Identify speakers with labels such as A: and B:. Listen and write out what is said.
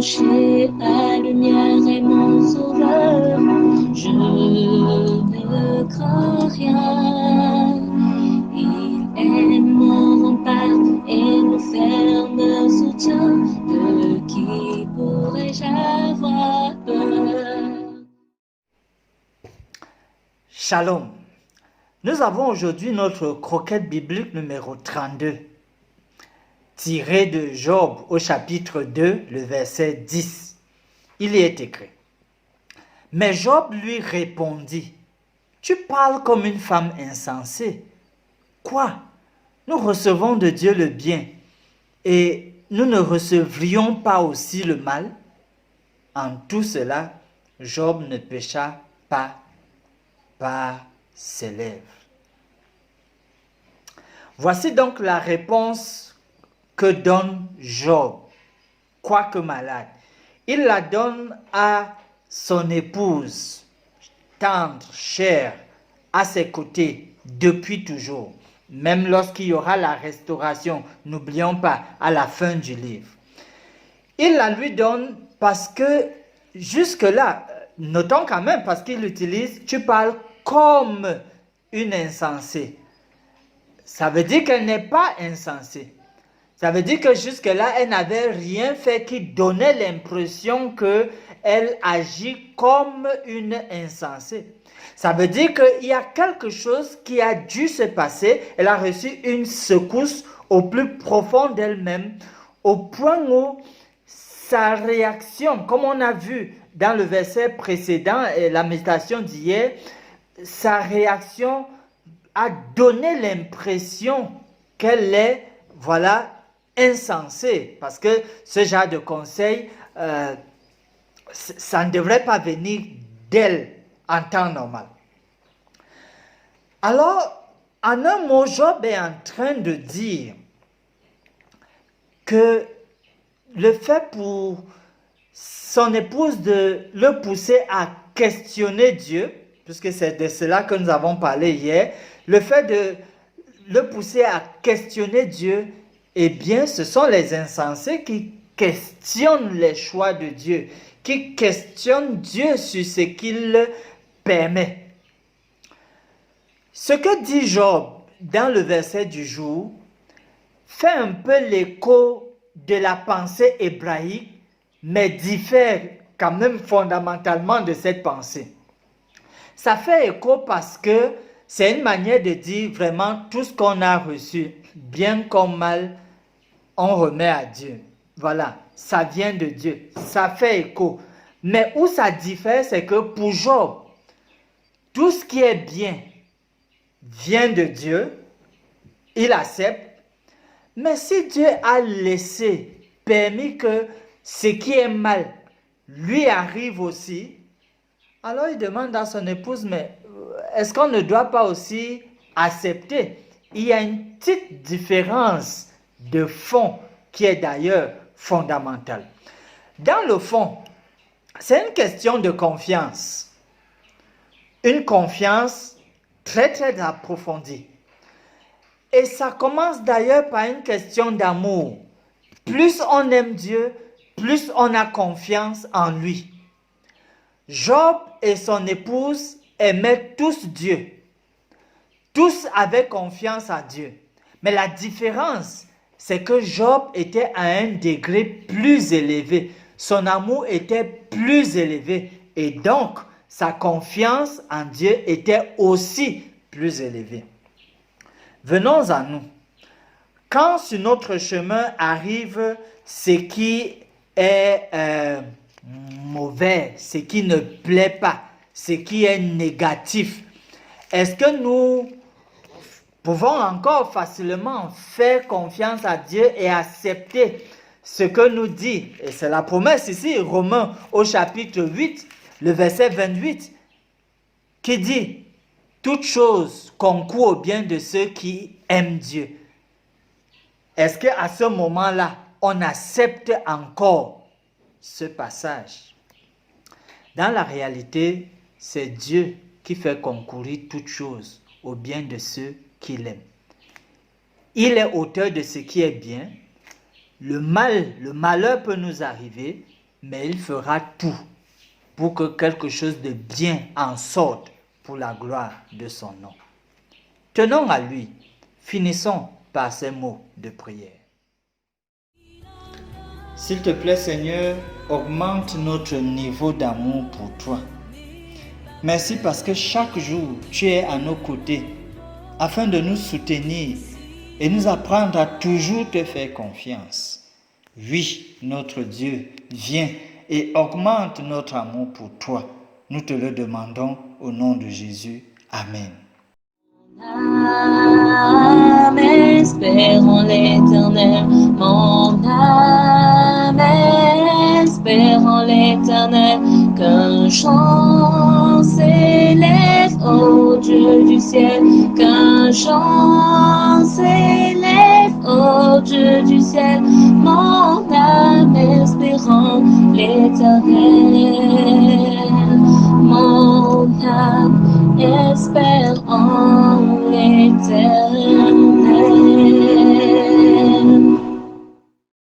A: approcher, ta lumière est mon sauveur. Je ne crains rien. Il est mon rempart et mon ferme soutien. De qui pourrais-je avoir peur?
B: Shalom. Nous avons aujourd'hui notre croquette biblique numéro 32, tirée de Job au chapitre 2, le verset 10. Il y est écrit: Mais Job lui répondit: Tu parles comme une femme insensée. Quoi? Nous recevons de Dieu le bien, et nous ne recevrions pas aussi le mal? En tout cela, Job ne pécha pas par ses lèvres. Voici donc la réponse que donne Job, quoique malade. Il la donne à son épouse, tendre, chère, à ses côtés depuis toujours, même lorsqu'il y aura la restauration, n'oublions pas, à la fin du livre. Il la lui donne parce que jusque-là, notons quand même, parce qu'il utilise « tu parles comme une insensée ». Ça veut dire qu'elle n'est pas insensée. Ça veut dire que jusque-là, elle n'avait rien fait qui donnait l'impression qu'elle agit comme une insensée. Ça veut dire qu'il y a quelque chose qui a dû se passer. Elle a reçu une secousse au plus profond d'elle-même, au point où sa réaction, comme on a vu dans le verset précédent et la méditation d'hier, sa réaction a donné l'impression qu'elle est, insensée. Parce que ce genre de conseil, ça ne devrait pas venir d'elle en temps normal. Alors, en un mot, Job est en train de dire que le fait pour son épouse de le pousser à questionner Dieu, puisque c'est de cela que nous avons parlé hier, le fait de le pousser à questionner Dieu, eh bien, ce sont les insensés qui questionnent les choix de Dieu, qui questionnent Dieu sur ce qu'il permet. Ce que dit Job dans le verset du jour fait un peu l'écho de la pensée hébraïque, mais diffère quand même fondamentalement de cette pensée. Ça fait écho parce que c'est une manière de dire vraiment tout ce qu'on a reçu, bien comme mal, on remet à Dieu. Voilà, ça vient de Dieu, ça fait écho. Mais où ça diffère, c'est que pour Job, tout ce qui est bien vient de Dieu, il accepte. Mais si Dieu a permis que ce qui est mal lui arrive aussi, alors il demande à son épouse, mais est-ce qu'on ne doit pas aussi accepter? Il y a une petite différence de fond qui est d'ailleurs fondamentale. Dans le fond, c'est une question de confiance. Une confiance très très approfondie. Et ça commence d'ailleurs par une question d'amour. Plus on aime Dieu, plus on a confiance en lui. Job et son épouse aimaient tous Dieu. Tous avaient confiance en Dieu. Mais la différence, c'est que Job était à un degré plus élevé. Son amour était plus élevé. Et donc, sa confiance en Dieu était aussi plus élevée. Venons à nous. Quand sur notre chemin arrive ce qui est mauvais, ce qui ne plaît pas, ce qui est négatif, est-ce que nous pouvons encore facilement faire confiance à Dieu et accepter ce que nous dit? Et c'est la promesse ici, Romains au chapitre 8, le verset 28, qui dit: toute chose concourt au bien de ceux qui aiment Dieu. Est-ce qu'à ce moment-là, on accepte encore ce passage? Dans la réalité, c'est Dieu qui fait concourir toutes choses au bien de ceux qu'il aime. Il est auteur de ce qui est bien. Le mal, le malheur peut nous arriver, mais il fera tout pour que quelque chose de bien en sorte pour la gloire de son nom. Tenons à lui. Finissons par ces mots de prière. S'il te plaît, Seigneur, augmente notre niveau d'amour pour toi. Merci parce que chaque jour, tu es à nos côtés afin de nous soutenir et nous apprendre à toujours te faire confiance. Oui, notre Dieu, viens et augmente notre amour pour toi. Nous te le demandons au nom de Jésus. Amen.
A: Âme espère en l'Éternel, mon âme espère en l'Éternel, qu'un chant s'élève au Dieu du ciel, qu'un chant s'élève au Dieu du ciel, mon âme espère en l'Éternel.